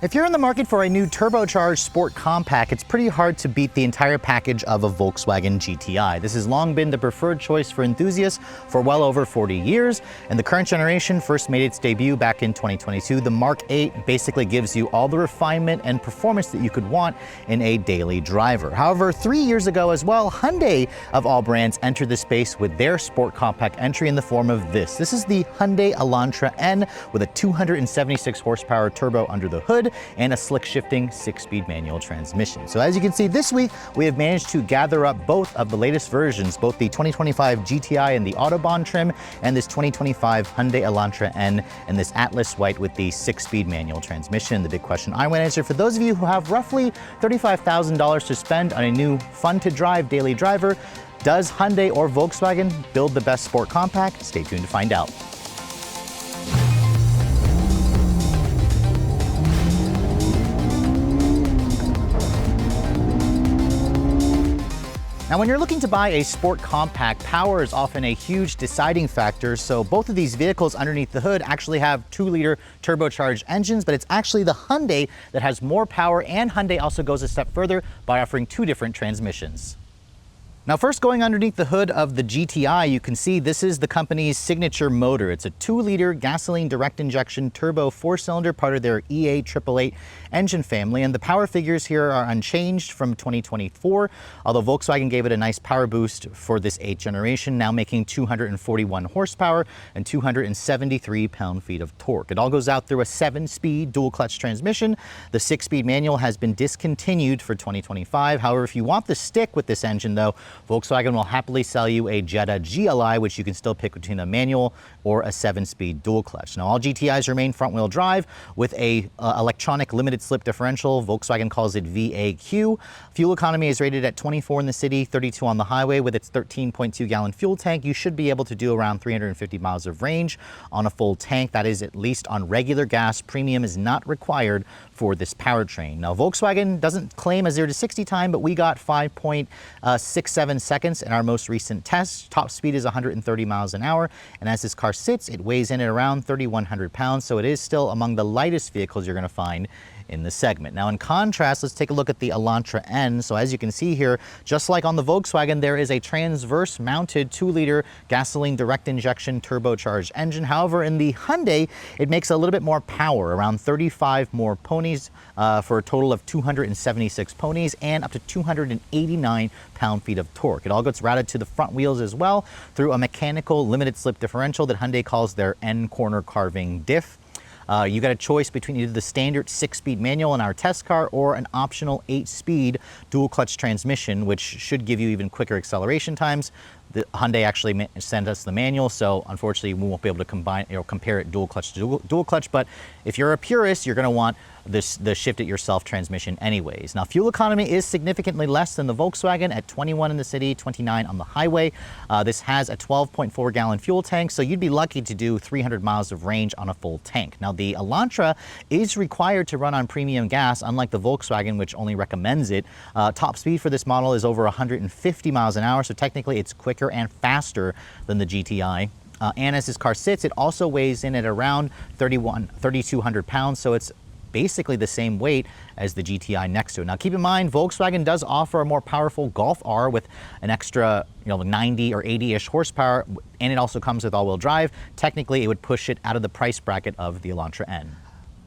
If you're in the market for a new turbocharged sport compact, it's pretty hard to beat the entire package of a Volkswagen GTI. This has long been the preferred choice for enthusiasts for well over 40 years, and the current generation first made its debut back in 2022. The Mark 8 basically gives you all the refinement and performance that you could want in a daily driver. However, 3 years ago as well, Hyundai of all brands entered the space with their sport compact entry in the form of this. This is the Hyundai Elantra N with a 276 horsepower turbo under the hood and a slick shifting 6-speed manual transmission. So as you can see, this week we have managed to gather up both of the latest versions, both the 2025 GTI and the Autobahn trim and this 2025 Hyundai Elantra N and this Atlas White with the 6-speed manual transmission. The big question I want to answer for those of you who have roughly $35,000 to spend on a new fun to drive daily driver, does Hyundai or Volkswagen build the best sport compact? Stay tuned to find out. Now, when you're looking to buy a sport compact, power is often a huge deciding factor. So both of these vehicles underneath the hood actually have 2-liter turbocharged engines, but it's actually the Hyundai that has more power, and Hyundai also goes a step further by offering 2 different transmissions. Now, first going underneath the hood of the GTI, you can see this is the company's signature motor. It's a 2-liter gasoline direct injection turbo 4-cylinder, part of their EA888 engine family, and the power figures here are unchanged from 2024, although Volkswagen gave it a nice power boost for this 8th generation, now making 241 horsepower and 273 pound-feet of torque. It all goes out through a 7-speed dual-clutch transmission. The 6-speed manual has been discontinued for 2025. However, if you want the stick with this engine, though, Volkswagen will happily sell you a Jetta GLI, which you can still pick between a manual or a 7-speed dual clutch. Now, all GTIs remain front-wheel drive with a electronic limited slip differential. Volkswagen calls it VAQ. Fuel economy is rated at 24 in the city, 32 on the highway. With its 13.2-gallon fuel tank, you should be able to do around 350 miles of range on a full tank. That is at least on regular gas. Premium is not required for this powertrain. Now, Volkswagen doesn't claim a 0 to 60 time, but we got 5.67 seconds in our most recent test. Top speed is 130 miles an hour, and as this car sits, it weighs in at around 3,100 pounds, so it is still among the lightest vehicles you're going to find in the segment. Now, in contrast, let's take a look at the Elantra N. So as you can see here, just like on the Volkswagen, there is a transverse mounted 2-liter gasoline direct injection turbocharged engine. However, in the Hyundai, it makes a little bit more power, around 35 more ponies for a total of 276 ponies and up to 289 pound-feet of torque. It all gets routed to the front wheels as well through a mechanical limited slip differential that Hyundai calls their N corner carving diff. You got a choice between either the standard 6-speed manual in our test car or an optional 8-speed dual clutch transmission, which should give you even quicker acceleration times. The Hyundai actually sent us the manual, so unfortunately we won't be able to compare it dual clutch to dual clutch. But if you're a purist, you're going to want the shift it yourself transmission anyways. Now, fuel economy is significantly less than the Volkswagen at 21 in the city, 29 on the highway. This has a 12.4-gallon fuel tank, so you'd be lucky to do 300 miles of range on a full tank. Now, the Elantra is required to run on premium gas, unlike the Volkswagen, which only recommends it. Top speed for this model is over 150 miles an hour, so technically it's quicker and faster than the GTI. And as this car sits, it also weighs in at around 3,200 pounds, so it's basically the same weight as the GTI next to it. Now, keep in mind, Volkswagen does offer a more powerful Golf R with an extra 90 or 80-ish horsepower, and it also comes with all-wheel drive. Technically, it would push it out of the price bracket of the Elantra N.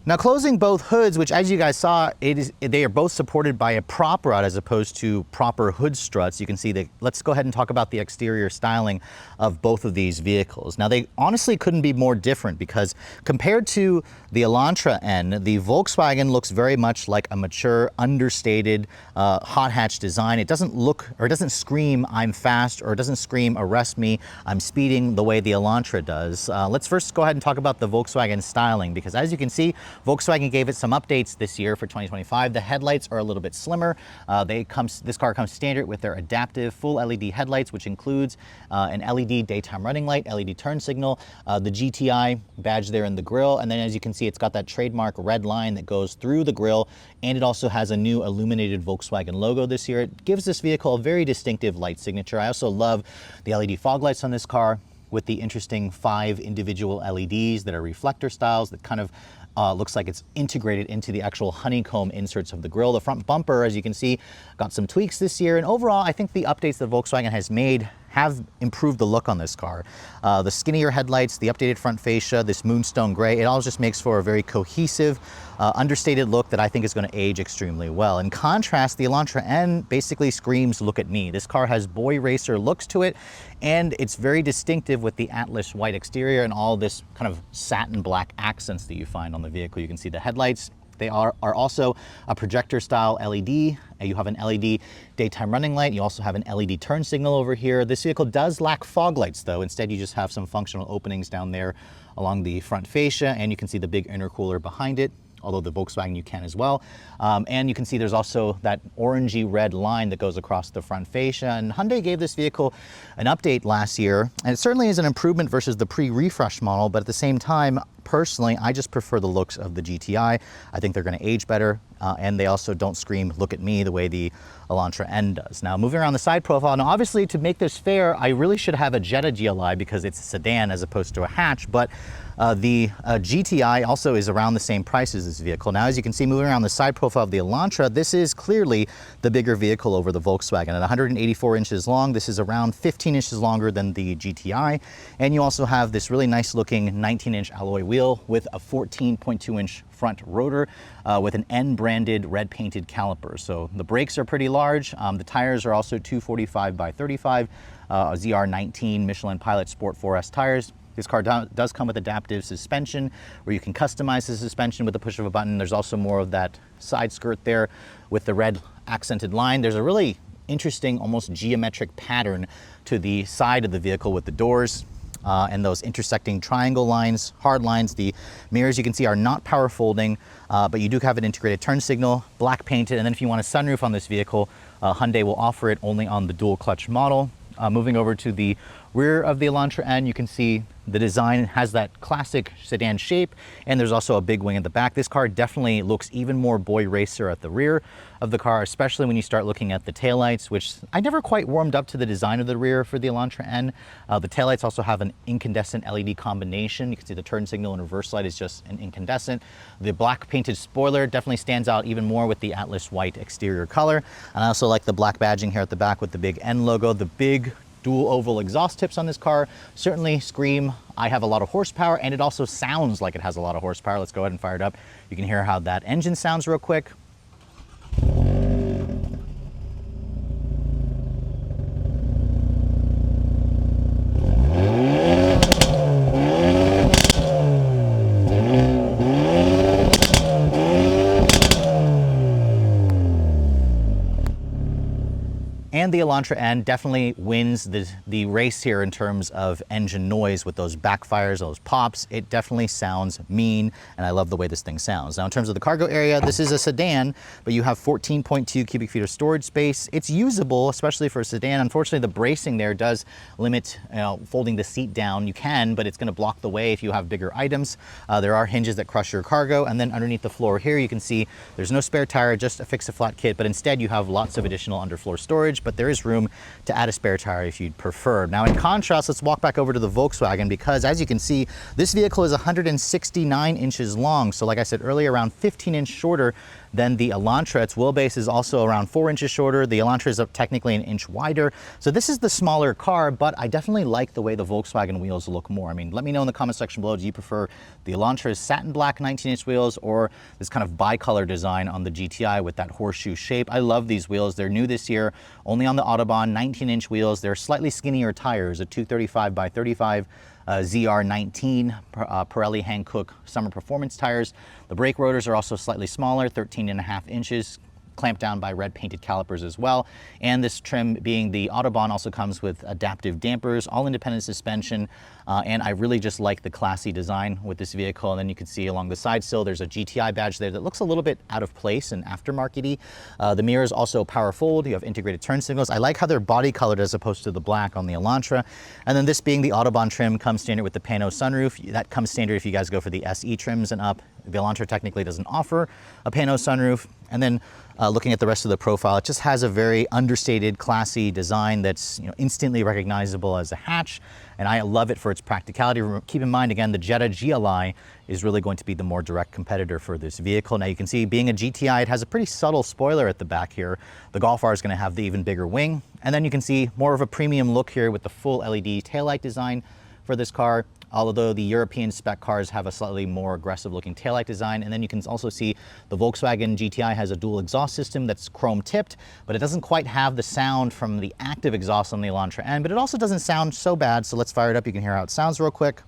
Now, closing both hoods, which as you guys saw, they are both supported by a prop rod as opposed to proper hood struts. You can see that. Let's go ahead and talk about the exterior styling of both of these vehicles. Now, they honestly couldn't be more different because compared to the Elantra N, the Volkswagen looks very much like a mature, understated, hot hatch design. It doesn't look or it doesn't scream, "I'm fast," or it doesn't scream, "Arrest me, I'm speeding," the way the Elantra does. Let's first go ahead and talk about the Volkswagen styling, because as you can see, Volkswagen gave it some updates this year for 2025. The headlights are a little bit slimmer. This car comes standard with their adaptive full LED headlights, which includes an LED daytime running light, LED turn signal, the GTI badge there in the grille, and then as you can see, it's got that trademark red line that goes through the grille, and it also has a new illuminated Volkswagen logo this year. It gives this vehicle a very distinctive light signature. I also love the LED fog lights on this car with the interesting 5 individual LEDs that are reflector styles that kind of looks like it's integrated into the actual honeycomb inserts of the grille. The front bumper, as you can see, got some tweaks this year. And overall, I think the updates that Volkswagen has made have improved the look on this car. The skinnier headlights, the updated front fascia, this moonstone gray, it all just makes for a very cohesive, understated look that I think is going to age extremely well. In contrast, the Elantra N basically screams, look at me. This car has boy racer looks to it, and it's very distinctive with the Atlas white exterior and all this kind of satin black accents that you find on the vehicle. You can see the headlights. They are also a projector style LED. You have an LED daytime running light. You also have an LED turn signal over here. This vehicle does lack fog lights though. Instead, you just have some functional openings down there along the front fascia, and you can see the big intercooler behind it, although the Volkswagen you can as well. And you can see there's also that orangey red line that goes across the front fascia. And Hyundai gave this vehicle an update last year, and it certainly is an improvement versus the pre-refresh model, but at the same time, personally, I just prefer the looks of the GTI. I think they're going to age better, and they also don't scream, look at me, the way the Elantra N does. Now, moving around the side profile, now obviously to make this fair, I really should have a Jetta GLI because it's a sedan as opposed to a hatch, but the GTI also is around the same price as this vehicle. Now, as you can see, moving around the side profile of the Elantra, this is clearly the bigger vehicle over the Volkswagen. At 184 inches long, this is around 15 inches longer than the GTI, and you also have this really nice looking 19-inch alloy wheel with a 14.2-inch front rotor with an N branded red painted caliper. So the brakes are pretty large. The tires are also 245 by 35 ZR19 Michelin Pilot Sport 4S tires. This car does come with adaptive suspension where you can customize the suspension with the push of a button. There's also more of that side skirt there with the red accented line. There's a really interesting, almost geometric pattern to the side of the vehicle with the doors and those intersecting triangle lines, hard lines. The mirrors you can see are not power folding, but you do have an integrated turn signal, black painted. And then if you want a sunroof on this vehicle, Hyundai will offer it only on the dual clutch model. Moving over to the rear of the Elantra N, you can see the design has that classic sedan shape, and there's also a big wing at the back. This car definitely looks even more boy racer at the rear of the car, especially when you start looking at the taillights, which I never quite warmed up to the design of the rear for the Elantra N. The taillights also have an incandescent LED combination. You can see the turn signal and reverse light is just an incandescent. The black painted spoiler definitely stands out even more with the Atlas white exterior color. And I also like the black badging here at the back with the big N logo. The big dual oval exhaust tips on this car certainly scream, I have a lot of horsepower, and it also sounds like it has a lot of horsepower. Let's go ahead and fire it up. You can hear how that engine sounds real quick. And the Elantra N definitely wins the race here in terms of engine noise with those backfires, those pops. It definitely sounds mean, and I love the way this thing sounds. Now, in terms of the cargo area, this is a sedan, but you have 14.2 cubic feet of storage space. It's usable, especially for a sedan. Unfortunately, the bracing there does limit folding the seat down. You can, but it's going to block the way if you have bigger items. There are hinges that crush your cargo, and then underneath the floor here, you can see there's no spare tire, just a fix-a-flat kit, but instead you have lots of additional underfloor storage, but there is room to add a spare tire if you'd prefer. Now, in contrast, let's walk back over to the Volkswagen, because as you can see, this vehicle is 169 inches long. So like I said earlier, around 15 inches shorter than the Elantra. Its wheelbase is also around 4 inches shorter. The Elantra is technically an inch wider. So this is the smaller car, but I definitely like the way the Volkswagen wheels look more. I mean, let me know in the comment section below, do you prefer the Elantra's satin black 19-inch wheels or this kind of bicolor design on the GTI with that horseshoe shape? I love these wheels. They're new this year, only on the Autobahn, 19-inch wheels. They're slightly skinnier tires, a 235 by 35 ZR19 Pirelli Hankook summer performance tires. The brake rotors are also slightly smaller, 13.5 inches, clamped down by red painted calipers as well. And this trim, being the Autobahn, also comes with adaptive dampers, all independent suspension, and I really just like the classy design with this vehicle. And then you can see along the side sill, there's a GTI badge there that looks a little bit out of place and aftermarket-y. The mirrors also power fold. You have integrated turn signals. I like how they're body colored as opposed to the black on the Elantra. And then this being the Autobahn trim comes standard with the pano sunroof. That comes standard if you guys go for the SE trims and up. The Elantra technically doesn't offer a pano sunroof. And then looking at the rest of the profile, it just has a very understated, classy design that's instantly recognizable as a hatch. and I love it for its practicality. Keep in mind, again, the Jetta GLI is really going to be the more direct competitor for this vehicle. Now you can see, being a GTI, it has a pretty subtle spoiler at the back here. The Golf R is going to have the even bigger wing, and then you can see more of a premium look here with the full LED taillight design for this car. Although the European spec cars have a slightly more aggressive looking taillight design. And then you can also see the Volkswagen GTI has a dual exhaust system that's chrome tipped, but it doesn't quite have the sound from the active exhaust on the Elantra N, but it also doesn't sound so bad. So let's fire it up. You can hear how it sounds real quick.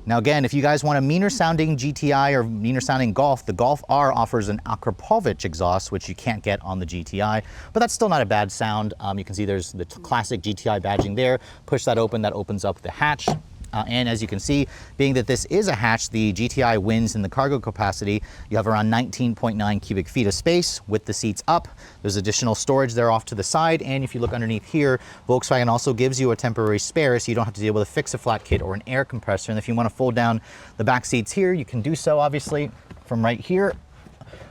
Now again, if you guys want a meaner sounding GTI or meaner sounding Golf, the Golf R offers an Akrapovic exhaust, which you can't get on the GTI, but that's still not a bad sound. You can see there's the classic GTI badging there. Push that open, that opens up the hatch. And as you can see, being that this is a hatch, the GTI wins in the cargo capacity. You have around 19.9 cubic feet of space with the seats up. There's additional storage there off to the side. And if you look underneath here, Volkswagen also gives you a temporary spare, so you don't have to deal with a fix-a-flat kit or an air compressor. And if you want to fold down the back seats here, you can do so, obviously, from right here.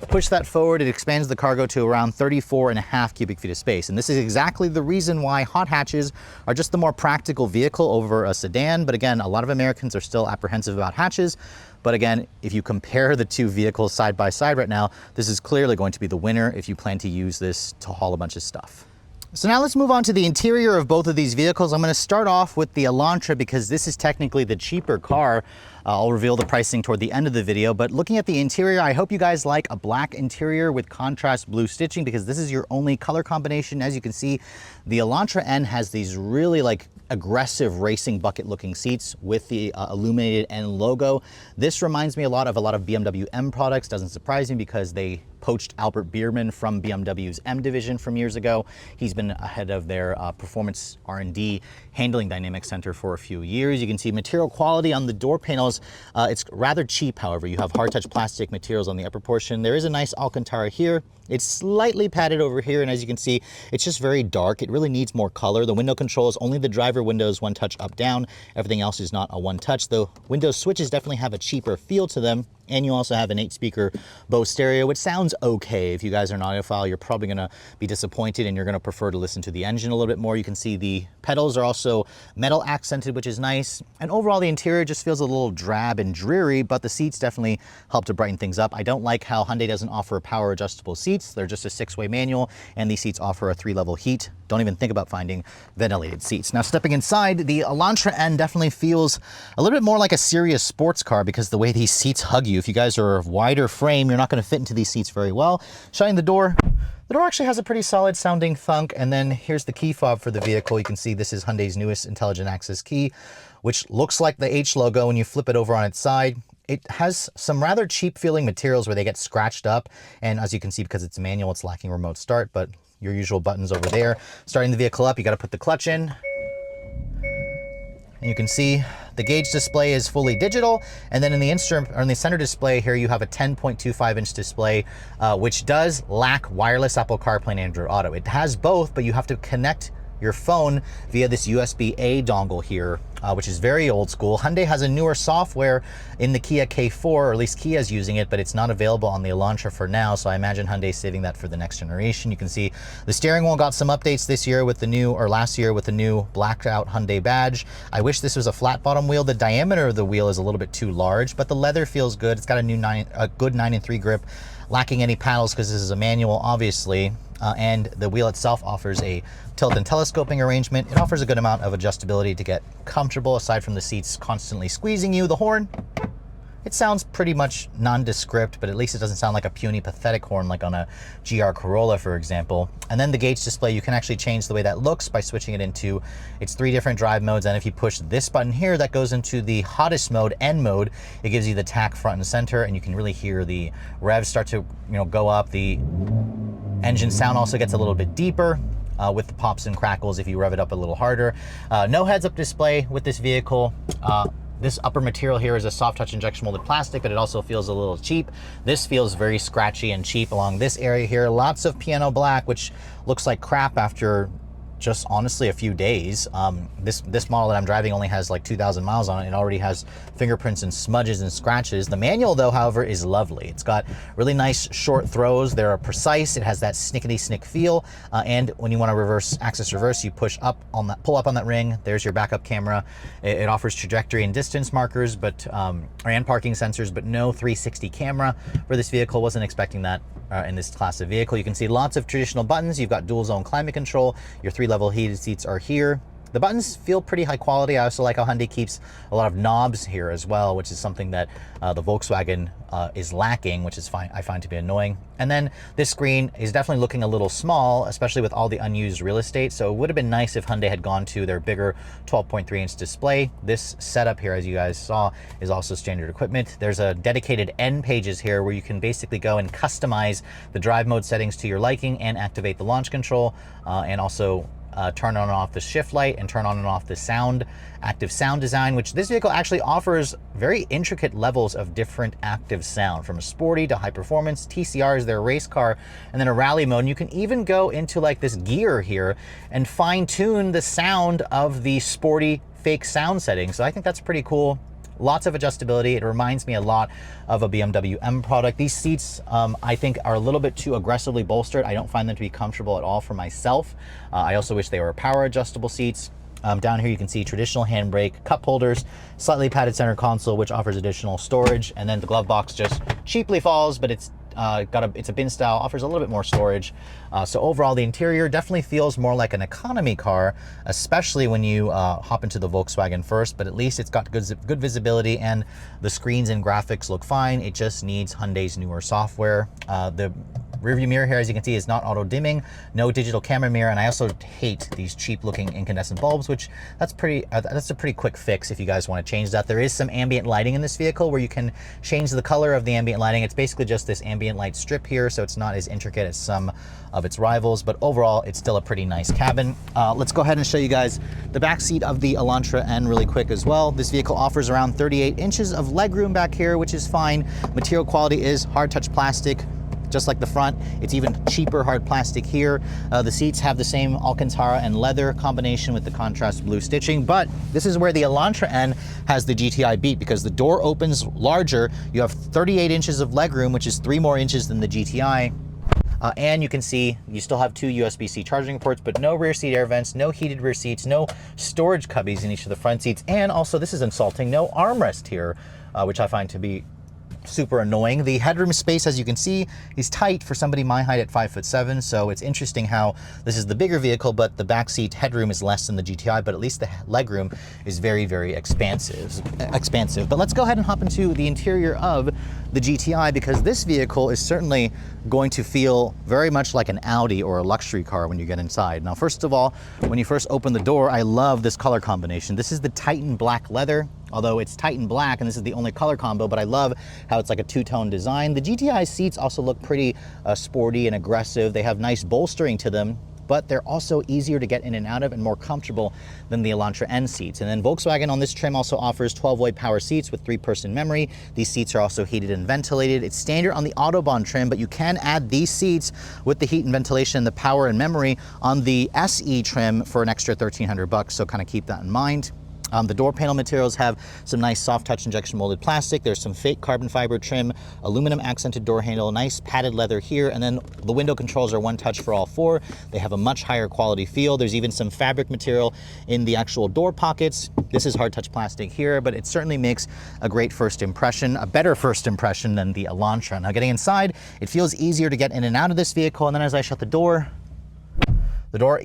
Push that forward, it expands the cargo to around 34.5 cubic feet of space. And this is exactly the reason why hot hatches are just the more practical vehicle over a sedan. But again, a lot of Americans are still apprehensive about hatches. But again, if you compare the two vehicles side by side right now, this is clearly going to be the winner if you plan to use this to haul a bunch of stuff. So now let's move on to the interior of both of these vehicles. I'm going to start off with the Elantra because this is technically the cheaper car. I'll reveal the pricing toward the end of the video, but looking at the interior, I hope you guys like a black interior with contrast blue stitching because this is your only color combination. As you can see, the Elantra N has these really aggressive racing bucket looking seats with the illuminated N logo. This reminds me a lot of BMW M products. Doesn't surprise me because they poached Albert Biermann from BMW's M division from years ago. He's been ahead of their performance R&D handling dynamic center for a few years. You can see material quality on the door panels. It's rather cheap, however. You have hard touch plastic materials on the upper portion. There is a nice Alcantara here. It's slightly padded over here, and as you can see, it's just very dark. It really needs more color. The window controls, only the driver windows one touch up down. Everything else is not a one touch. The window switches definitely have a cheaper feel to them. And you also have an 8-speaker Bose stereo, which sounds okay. If you guys are an audiophile, you're probably going to be disappointed and you're going to prefer to listen to the engine a little bit more. You can see the pedals are also metal accented, which is nice. And overall, the interior just feels a little drab and dreary, but the seats definitely help to brighten things up. I don't like how Hyundai doesn't offer power adjustable seats. They're just a 6-way manual, and these seats offer a 3-level heat. Don't even think about finding ventilated seats. Now, stepping inside, the Elantra N definitely feels a little bit more like a serious sports car because the way these seats hug you. If you guys are of wider frame, you're not going to fit into these seats very well. Shutting the door actually has a pretty solid sounding thunk. And then here's the key fob for the vehicle. You can see this is Hyundai's newest intelligent access key, which looks like the H logo when you flip it over on its side. It has some rather cheap feeling materials where they get scratched up. And as you can see, because it's manual, it's lacking remote start, but your usual buttons over there. Starting the vehicle up, you got to put the clutch in. And you can see the gauge display is fully digital. And then in the center display here, you have a 10.25-inch display, which does lack wireless Apple CarPlay and Android Auto. It has both, but you have to connect your phone via this USB-A dongle here, which is very old school. Hyundai has a newer software in the Kia K4, or at least Kia's using it, but it's not available on the Elantra for now, so I imagine Hyundai's saving that for the next generation. You can see the steering wheel got some updates this year with the new, or last year with the new blacked out Hyundai badge. I wish this was a flat bottom wheel. The diameter of the wheel is a little bit too large, but the leather feels good. It's got a good 9-3 grip, lacking any paddles because this is a manual, obviously. And the wheel itself offers a tilt and telescoping arrangement. It offers a good amount of adjustability to get comfortable aside from the seats constantly squeezing you. The horn, it sounds pretty much nondescript, but at least it doesn't sound like a puny, pathetic horn like on a GR Corolla, for example. And then the gauge display, you can actually change the way that looks by switching it into its 3 different drive modes. And if you push this button here, that goes into the hottest mode, N mode. It gives you the tack front and center, and you can really hear the revs start to go up. The engine sound also gets a little bit deeper with the pops and crackles if you rev it up a little harder. No heads-up display with this vehicle. This upper material here is a soft touch injection molded plastic, but it also feels a little cheap. This feels very scratchy and cheap along this area here. Lots of piano black, which looks like crap after just honestly a few days. This model that I'm driving only has like 2,000 miles on it. It already has fingerprints and smudges and scratches. The manual though, however, is lovely. It's got really nice short throws. They're precise. It has that snickety snick feel. And when you want to access reverse, you pull up on that ring. There's your backup camera. It offers trajectory and distance markers, and parking sensors, but no 360 camera for this vehicle. Wasn't expecting that in this class of vehicle. You can see lots of traditional buttons. You've got dual zone climate control. Your 3-level heated seats are here. The buttons feel pretty high quality. I also like how Hyundai keeps a lot of knobs here as well, which is something that the Volkswagen is lacking, which is fine. I find to be annoying. And then this screen is definitely looking a little small, especially with all the unused real estate. So it would have been nice if Hyundai had gone to their bigger 12.3-inch display. This setup here, as you guys saw, is also standard equipment. There's a dedicated N pages here where you can basically go and customize the drive mode settings to your liking and activate the launch control, and also turn on and off the shift light and turn on and off the active sound design, which this vehicle actually offers very intricate levels of different active sound, from a sporty to high performance. TCR is their race car, and then a rally mode. And you can even go into like this gear here and fine tune the sound of the sporty fake sound settings. So I think that's pretty cool. Lots of adjustability. It reminds me a lot of a BMW M product. These seats, I think, are a little bit too aggressively bolstered. I don't find them to be comfortable at all for myself. I also wish they were power adjustable seats. Down here you can see traditional handbrake, cup holders, slightly padded center console, which offers additional storage, and then the glove box just cheaply falls, but it's a bin style, offers a little bit more storage. So overall, the interior definitely feels more like an economy car, especially when you hop into the Volkswagen first, but at least it's got good visibility, and the screens and graphics look fine. It just needs Hyundai's newer software. The rearview mirror here, as you can see, is not auto dimming, no digital camera mirror, and I also hate these cheap looking incandescent bulbs, which that's a pretty quick fix if you guys want to change that. There is some ambient lighting in this vehicle where you can change the color of the ambient lighting. It's basically just this ambient light strip here, so it's not as intricate as some of its rivals, but overall it's still a pretty nice cabin. Let's go ahead and show you guys the back seat of the Elantra N really quick as well. This vehicle offers around 38 inches of legroom back here, which is fine. Material quality is hard touch plastic, just like the front. It's even cheaper hard plastic here. The seats have the same Alcantara and leather combination with the contrast blue stitching, but this is where the Elantra N has the GTI beat, because the door opens larger. You have 38 inches of legroom, which is 3 more inches than the GTI. And you can see you still have 2 USB-C charging ports, but no rear seat air vents, no heated rear seats, no storage cubbies in each of the front seats, and also, this is insulting, no armrest here, which I find to be super annoying. The headroom space, as you can see, is tight for somebody my height at 5'7", so it's interesting how this is the bigger vehicle, but the backseat headroom is less than the GTI, but at least the legroom is very, very expansive. But let's go ahead and hop into the interior of the GTI, because this vehicle is certainly going to feel very much like an Audi or a luxury car when you get inside. Now, first of all, when you first open the door, I love this color combination. This is the Titan black leather, although it's Titan black and this is the only color combo, but I love how it's like a two-tone design. The GTI seats also look pretty sporty and aggressive. They have nice bolstering to them, but they're also easier to get in and out of and more comfortable than the Elantra N seats. And then Volkswagen on this trim also offers 12-way power seats with 3-person memory. These seats are also heated and ventilated. It's standard on the Autobahn trim, but you can add these seats with the heat and ventilation, the power and memory on the SE trim for an extra $1,300, so kind of keep that in mind. The door panel materials have some nice soft touch injection molded plastic. There's some fake carbon fiber trim, aluminum accented door handle, nice padded leather here, and then the window controls are one touch for all 4. They have a much higher quality feel. There's even some fabric material in the actual door pockets. This is hard touch plastic here, but it certainly makes a great first impression, a better first impression than the Elantra. Now, getting inside, it feels easier to get in and out of this vehicle, and then as I shut the door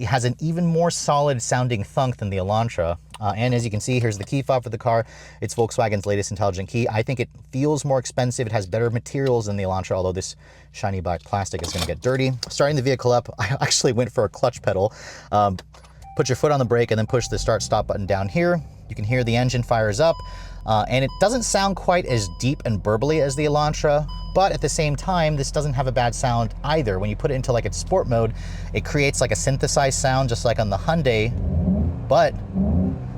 has an even more solid sounding thunk than the Elantra. And as you can see, here's the key fob for the car. It's Volkswagen's latest intelligent key. I think it feels more expensive. It has better materials than the Elantra, although this shiny black plastic is gonna get dirty. Starting the vehicle up, I actually went for a clutch pedal. Put your foot on the brake and then push the start stop button down here. You can hear the engine fires up. And it doesn't sound quite as deep and burbly as the Elantra, but at the same time, this doesn't have a bad sound either. When you put it into like its sport mode, it creates like a synthesized sound, just like on the Hyundai, but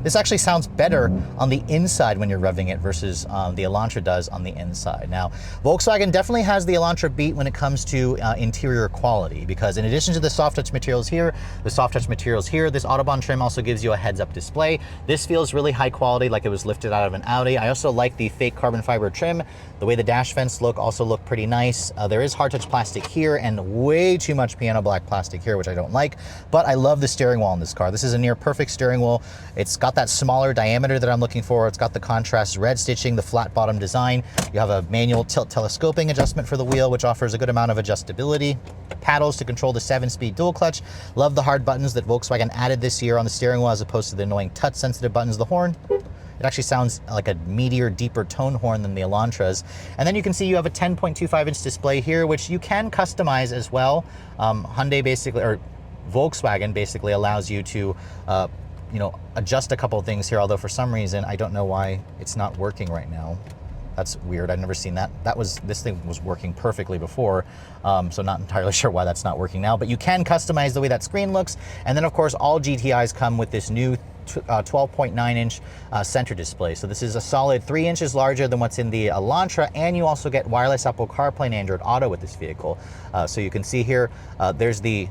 This actually sounds better on the inside when you're revving it versus the Elantra does on the inside. Now, Volkswagen definitely has the Elantra beat when it comes to interior quality, because in addition to the soft touch materials here, this Autobahn trim also gives you a heads-up display. This feels really high quality, like it was lifted out of an Audi. I also like the fake carbon fiber trim. The way the dash vents look also look pretty nice. There is hard touch plastic here and way too much piano black plastic here, which I don't like, but I love the steering wheel in this car. This is a near perfect steering wheel. It's got that smaller diameter that I'm looking for. It's got the contrast red stitching, the flat bottom design. You have a manual tilt telescoping adjustment for the wheel, which offers a good amount of adjustability. Paddles to control the 7-speed dual clutch. Love the hard buttons that Volkswagen added this year on the steering wheel as opposed to the annoying touch sensitive buttons. The horn, it actually sounds like a meatier, deeper tone horn than the Elantras. And then you can see you have a 10.25-inch display here, which you can customize as well. Hyundai basically, or Volkswagen basically allows you to you know, adjust a couple of things here, although for some reason, I don't know why it's not working right now. That's weird, I've never seen that. This thing was working perfectly before, so not entirely sure why that's not working now, but you can customize the way that screen looks. And then of course, all GTIs come with this new 12.9-inch center display. So this is a solid 3 inches larger than what's in the Elantra, and you also get wireless Apple CarPlay and Android Auto with this vehicle. So you can see here, there's the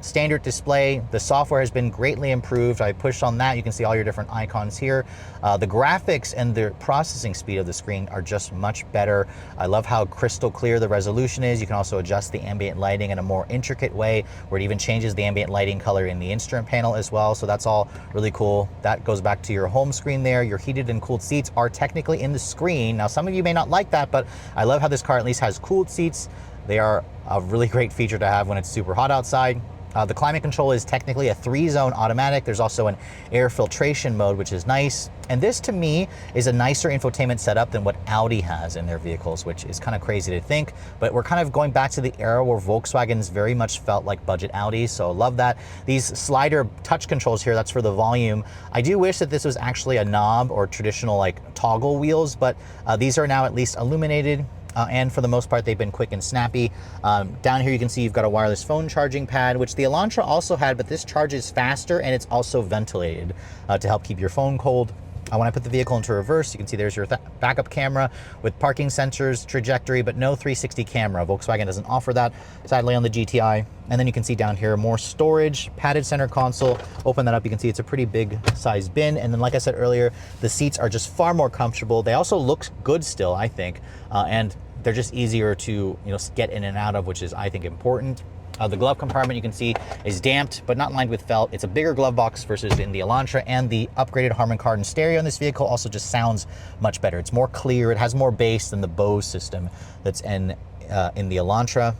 standard display. The software has been greatly improved. I pushed on that. You can see all your different icons here. The graphics and the processing speed of the screen are just much better. I love how crystal clear the resolution is. You can also adjust the ambient lighting in a more intricate way, where it even changes the ambient lighting color in the instrument panel as well. So that's all really cool. That goes back to your home screen there. Your heated and cooled seats are technically in the screen. Now, some of you may not like that, but I love how this car at least has cooled seats. They are a really great feature to have when it's super hot outside. The climate control is technically a 3-zone automatic. There's also an air filtration mode, which is nice. And this, to me, is a nicer infotainment setup than what Audi has in their vehicles, which is kind of crazy to think. But we're kind of going back to the era where Volkswagens very much felt like budget Audis, so love that. These slider touch controls here, that's for the volume. I do wish that this was actually a knob or traditional like toggle wheels, but these are now at least illuminated. And for the most part, they've been quick and snappy. Down here, you can see you've got a wireless phone charging pad, which the Elantra also had, but this charges faster and it's also ventilated to help keep your phone cold. When I put the vehicle into reverse, you can see there's your backup camera with parking sensors, trajectory, but no 360 camera. Volkswagen doesn't offer that, sadly, on the GTI. And then you can see down here, more storage, padded center console. Open that up, you can see it's a pretty big size bin. And then, like I said earlier, the seats are just far more comfortable. They also look good still, I think. And they're just easier to get in and out of, which is, I think, important. The glove compartment, you can see, is damped, but not lined with felt. It's a bigger glove box versus in the Elantra, and the upgraded Harman Kardon stereo in this vehicle also just sounds much better. It's more clear, it has more bass than the Bose system that's in the Elantra.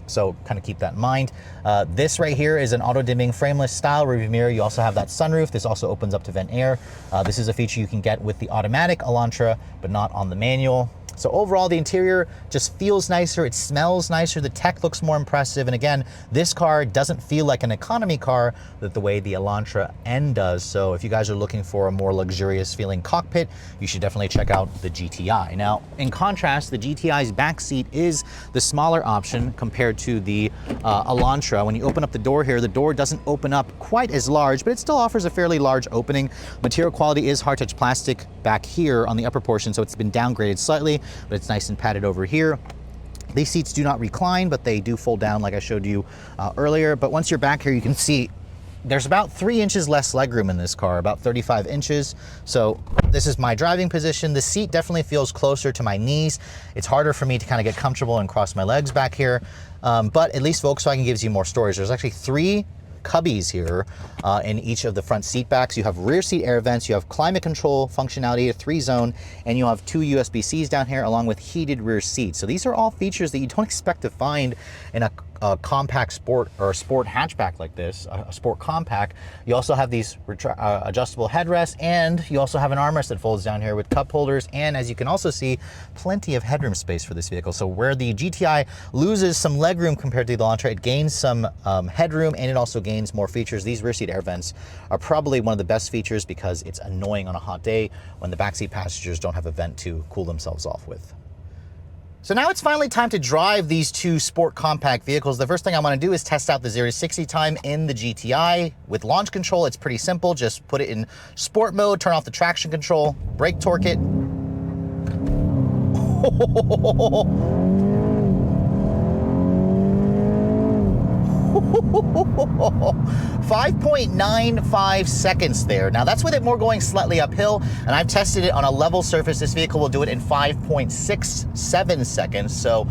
So kind of keep that in mind. This right here is an auto-dimming frameless style rearview mirror. You also have that sunroof. This also opens up to vent air. This is a feature you can get with the automatic Elantra, but not on the manual. So overall, the interior just feels nicer, it smells nicer, the tech looks more impressive, and again, this car doesn't feel like an economy car the way the Elantra N does. So if you guys are looking for a more luxurious feeling cockpit, you should definitely check out the GTI. Now, in contrast, the GTI's backseat is the smaller option compared to the Elantra. When you open up the door here, the door doesn't open up quite as large, but it still offers a fairly large opening. Material quality is hard touch plastic back here on the upper portion, so it's been downgraded slightly, but it's nice and padded over here. These seats do not recline, but they do fold down like I showed you earlier. But once you're back here, you can see there's about 3 inches less legroom in this car, about 35 inches. So this is my driving position. The seat definitely feels closer to my knees. It's harder for me to kind of get comfortable and cross my legs back here. But at least Volkswagen gives you more storage. There's actually 3 cubbies here in each of the front seat backs. You have rear seat air vents, you have climate control functionality, a 3-zone, and you have 2 USB-Cs down here along with heated rear seats. So these are all features that you don't expect to find in a compact sport or a sport hatchback like this, a sport compact. You also have these adjustable headrests, and you also have an armrest that folds down here with cup holders, and as you can also see, plenty of headroom space for this vehicle. So where the GTI loses some legroom compared to the Elantra, it gains some headroom, and it also gains more features. These rear seat air vents are probably one of the best features because it's annoying on a hot day when the backseat passengers don't have a vent to cool themselves off with. So now it's finally time to drive these two sport compact vehicles. The first thing I want to do is test out the 0 to 60 time in the GTI. With launch control, it's pretty simple. Just put it in sport mode, turn off the traction control, brake torque it. 5.95 seconds there. Now that's with it more going slightly uphill, and I've tested it on a level surface. This vehicle will do it in 5.67 seconds. So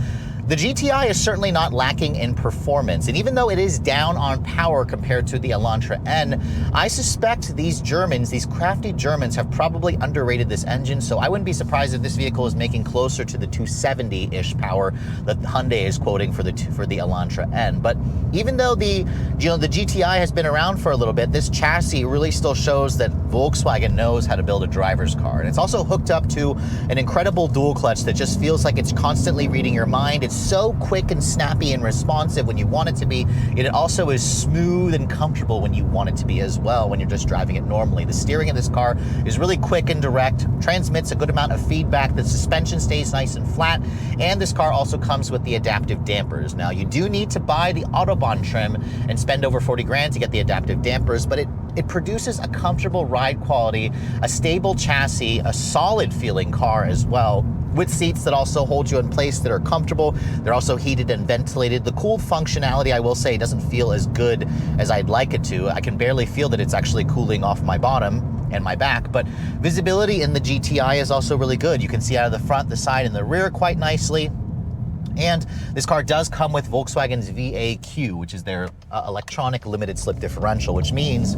the GTI is certainly not lacking in performance, and even though it is down on power compared to the Elantra N, I suspect these Germans, these crafty Germans, have probably underrated this engine, so I wouldn't be surprised if this vehicle is making closer to the 270-ish power that Hyundai is quoting for the Elantra N. But even though the GTI has been around for a little bit, this chassis really still shows that Volkswagen knows how to build a driver's car. And it's also hooked up to an incredible dual clutch that just feels like it's constantly reading your mind. It's so quick and snappy and responsive when you want it to be, yet it also is smooth and comfortable when you want it to be as well, when you're just driving it normally. The steering of this car is really quick and direct, transmits a good amount of feedback, the suspension stays nice and flat, and this car also comes with the adaptive dampers. Now, you do need to buy the Autobahn trim and spend over 40 grand to get the adaptive dampers, but it produces a comfortable ride quality, a stable chassis, a solid feeling car as well, with seats that also hold you in place that are comfortable. They're also heated and ventilated. The cool functionality, I will say, doesn't feel as good as I'd like it to. I can barely feel that it's actually cooling off my bottom and my back, but visibility in the GTI is also really good. You can see out of the front, the side, and the rear quite nicely. And this car does come with Volkswagen's VAQ, which is their electronic limited slip differential, which means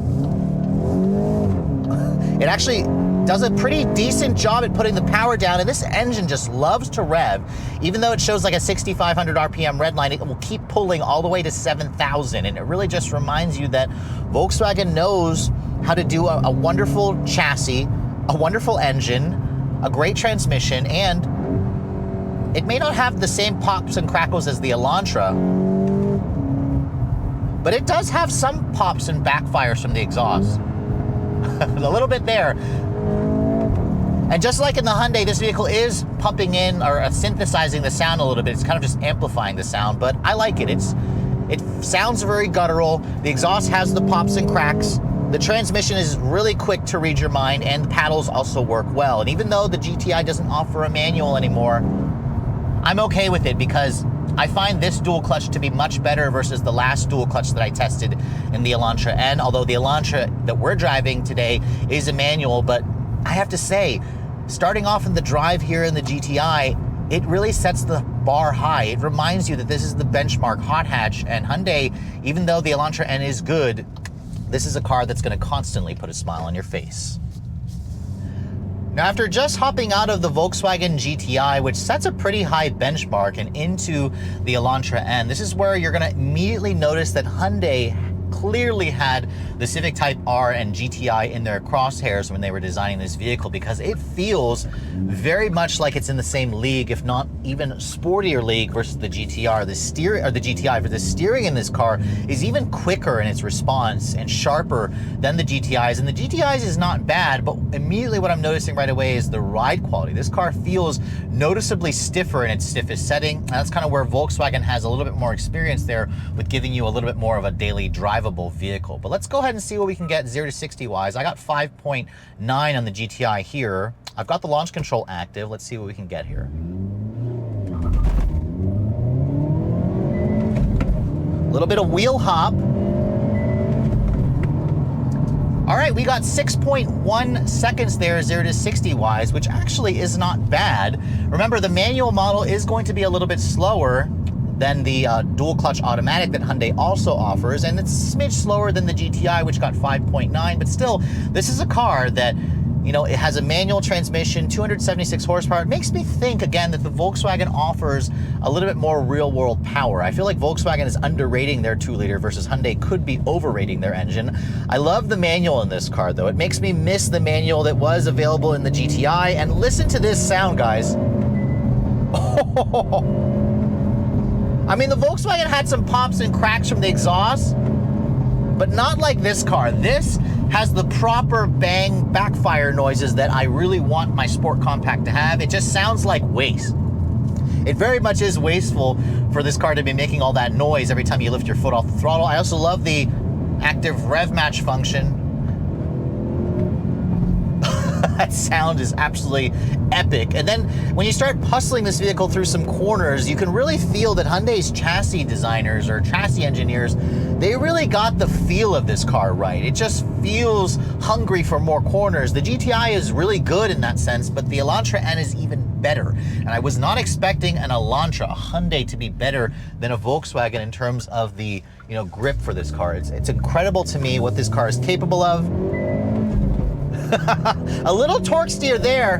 it actually does a pretty decent job at putting the power down, and this engine just loves to rev. Even though it shows like a 6,500 RPM Redline, it will keep pulling all the way to 7,000, and it really just reminds you that Volkswagen knows how to do a wonderful chassis, a wonderful engine, a great transmission, and it may not have the same pops and crackles as the Elantra, but it does have some pops and backfires from the exhaust. A little bit there. And just like in the Hyundai, this vehicle is pumping in or synthesizing the sound a little bit. It's kind of just amplifying the sound, but I like it. It sounds very guttural. The exhaust has the pops and cracks. The transmission is really quick to read your mind, and the paddles also work well. And even though the GTI doesn't offer a manual anymore, I'm okay with it because I find this dual clutch to be much better versus the last dual clutch that I tested in the Elantra N, although the Elantra that we're driving today is a manual. But I have to say, starting off in the drive here in the GTI, it really sets the bar high. It reminds you that this is the benchmark hot hatch, and Hyundai, even though the Elantra N is good, this is a car that's going to constantly put a smile on your face. Now, after just hopping out of the Volkswagen GTI, which sets a pretty high benchmark, and into the Elantra N, this is where you're going to immediately notice that Hyundai clearly had the Civic Type R and GTI in their crosshairs when they were designing this vehicle, because it feels very much like it's in the same league, if not even sportier league, versus the GTR. The GTI, for the steering in this car is even quicker in its response and sharper than the GTI's. And the GTI's is not bad, but immediately what I'm noticing right away is the ride quality. This car feels noticeably stiffer in its stiffest setting. And that's kind of where Volkswagen has a little bit more experience there with giving you a little bit more of a daily drivable vehicle. But let's go ahead and see what we can get 0 to 60 wise. I got 5.9 on the GTI here. I've got the launch control active. Let's see what we can get here. A little bit of wheel hop. All right, we got 6.1 seconds there, 0 to 60 wise, which actually is not bad. Remember, the manual model is going to be a little bit slower than the dual clutch automatic that Hyundai also offers, and it's a smidge slower than the GTI, which got 5.9, but still, this is a car that, you know, it has a manual transmission, 276 horsepower. It makes me think, again, that the Volkswagen offers a little bit more real-world power. I feel like Volkswagen is underrating their 2-liter versus Hyundai could be overrating their engine. I love the manual in this car, though. It makes me miss the manual that was available in the GTI, and listen to this sound, guys. I mean, the Volkswagen had some pops and cracks from the exhaust, but not like this car. This has the proper bang backfire noises that I really want my sport compact to have. It just sounds like waste. it very much is wasteful for this car to be making all that noise every time you lift your foot off the throttle. I also love the active rev match function. That sound is absolutely epic. And then when you start hustling this vehicle through some corners, you can really feel that Hyundai's chassis designers or chassis engineers, they really got the feel of this car right. It just feels hungry for more corners. The GTI is really good in that sense, but the Elantra N is even better. And I was not expecting an Elantra, a Hyundai, to be better than a Volkswagen in terms of the grip for this car. It's incredible to me what this car is capable of. A little torque steer there.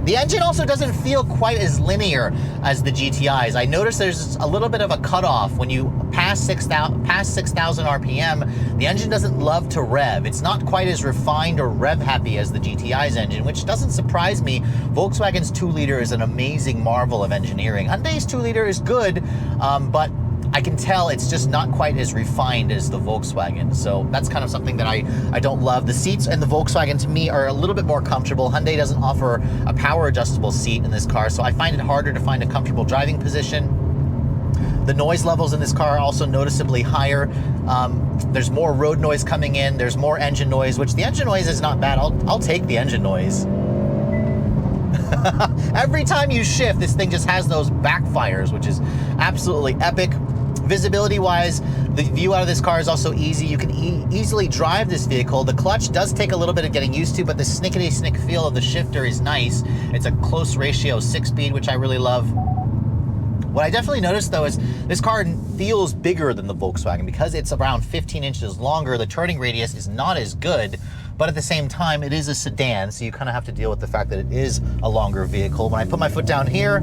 The engine also doesn't feel quite as linear as the GTIs. I noticed there's a little bit of a cutoff when you pass 6,000 RPM. The engine doesn't love to rev. It's not quite as refined or rev happy as the GTI's engine, which doesn't surprise me. Volkswagen's 2-liter is an amazing marvel of engineering. Hyundai's 2-liter is good, but I can tell it's just not quite as refined as the Volkswagen. So that's kind of something that I don't love. The seats in the Volkswagen to me are a little bit more comfortable. Hyundai doesn't offer a power adjustable seat in this car, so I find it harder to find a comfortable driving position. The noise levels in this car are also noticeably higher. There's more road noise coming in. There's more engine noise, which the engine noise is not bad. I'll take the engine noise. Every time you shift, this thing just has those backfires, which is absolutely epic. Visibility wise, the view out of this car is also easy. You can easily drive this vehicle. The clutch does take a little bit of getting used to, but the snickety-snick feel of the shifter is nice. It's a close ratio 6-speed, which I really love. What I definitely noticed though is this car feels bigger than the Volkswagen because it's around 15 inches longer. The turning radius is not as good, but at the same time, it is a sedan, so you kind of have to deal with the fact that it is a longer vehicle. When I put my foot down here,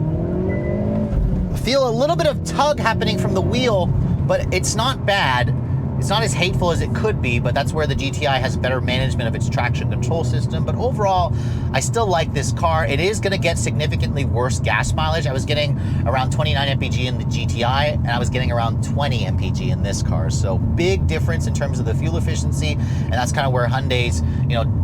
I feel a little bit of tug happening from the wheel, but it's not bad. It's not as hateful as it could be, but that's where the GTI has better management of its traction control system. But overall, I still like this car. It is gonna get significantly worse gas mileage. I was getting around 29 mpg in the GTI, and I was getting around 20 mpg in this car. So big difference in terms of the fuel efficiency, and that's kind of where Hyundai's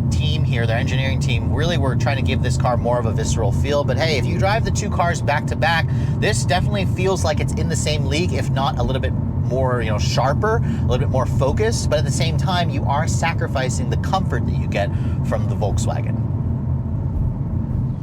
team here, their engineering team, really were trying to give this car more of a visceral feel. But hey, if you drive the two cars back to back, this definitely feels like it's in the same league, if not a little bit more sharper, a little bit more focused, but at the same time you are sacrificing the comfort that you get from the Volkswagen.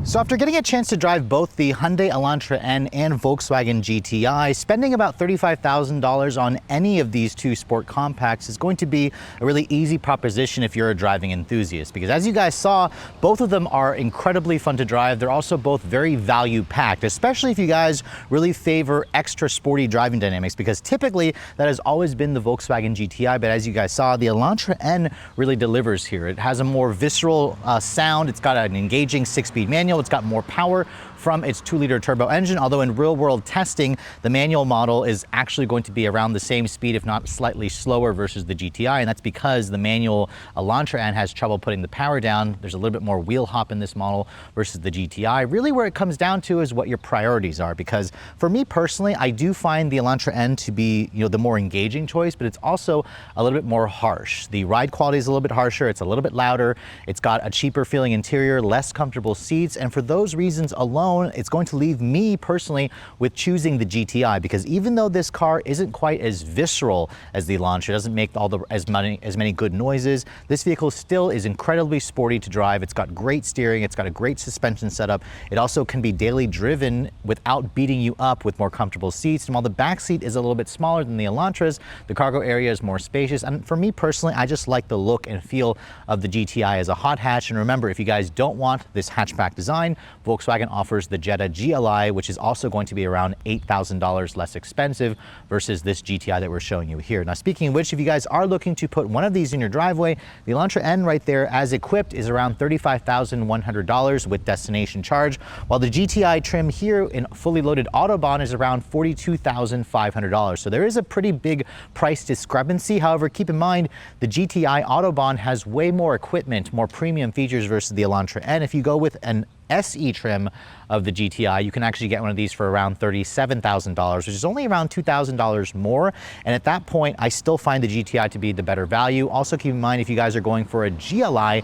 So after getting a chance to drive both the Hyundai Elantra N and Volkswagen GTI, spending about $35,000 on any of these two sport compacts is going to be a really easy proposition if you're a driving enthusiast, because as you guys saw, both of them are incredibly fun to drive. They're also both very value packed, especially if you guys really favor extra sporty driving dynamics, because typically that has always been the Volkswagen GTI, but as you guys saw, the Elantra N really delivers here. It has a more visceral sound. It's got an engaging 6-speed manual. It's got more power from its 2-liter turbo engine, although in real-world testing, the manual model is actually going to be around the same speed, if not slightly slower versus the GTI, and that's because the manual Elantra N has trouble putting the power down. There's a little bit more wheel hop in this model versus the GTI. Really where it comes down to is what your priorities are, because for me personally, I do find the Elantra N to be the more engaging choice, but it's also a little bit more harsh. The ride quality is a little bit harsher, it's a little bit louder, it's got a cheaper feeling interior, less comfortable seats, and for those reasons alone, it's going to leave me personally with choosing the GTI, because even though this car isn't quite as visceral as the Elantra, doesn't make as many good noises, this vehicle still is incredibly sporty to drive. It's got great steering, it's got a great suspension setup. It also can be daily driven without beating you up with more comfortable seats. And while the back seat is a little bit smaller than the Elantra's, the cargo area is more spacious. And for me personally, I just like the look and feel of the GTI as a hot hatch. And remember, if you guys don't want this hatchback design, Volkswagen offers the Jetta GLI, which is also going to be around $8,000 less expensive versus this GTI that we're showing you here. Now, speaking of which, if you guys are looking to put one of these in your driveway, the Elantra N right there as equipped is around $35,100 with destination charge, while the GTI trim here in fully loaded Autobahn is around $42,500. So there is a pretty big price discrepancy. However, keep in mind, the GTI Autobahn has way more equipment, more premium features versus the Elantra N. If you go with an SE trim of the GTI, you can actually get one of these for around $37,000, which is only around $2,000 more. And at that point, I still find the GTI to be the better value. Also keep in mind, if you guys are going for a GLI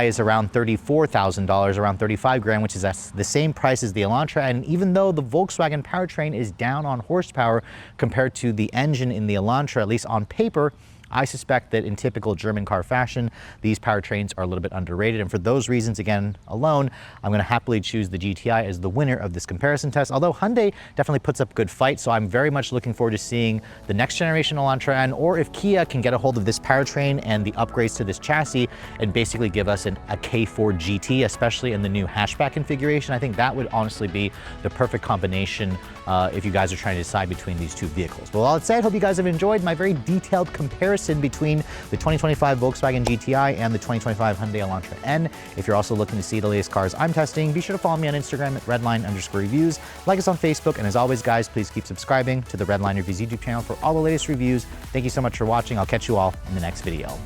is around $34,000, around 35 grand, which is the same price as the Elantra. And even though the Volkswagen powertrain is down on horsepower compared to the engine in the Elantra, at least on paper, I suspect that in typical German car fashion, these powertrains are a little bit underrated. And for those reasons, again, alone, I'm going to happily choose the GTI as the winner of this comparison test. Although Hyundai definitely puts up good fights, so I'm very much looking forward to seeing the next generation Elantra, and or if Kia can get a hold of this powertrain and the upgrades to this chassis and basically give us a K4 GT, especially in the new hatchback configuration. I think that would honestly be the perfect combination if you guys are trying to decide between these two vehicles. Well, all that said, hope you guys have enjoyed my very detailed comparison between the 2025 Volkswagen GTI and the 2025 Hyundai Elantra N. If you're also looking to see the latest cars I'm testing, be sure to follow me on Instagram at redline_reviews, like us on Facebook, and as always, guys, please keep subscribing to the Redline Reviews YouTube channel for all the latest reviews. Thank you so much for watching. I'll catch you all in the next video.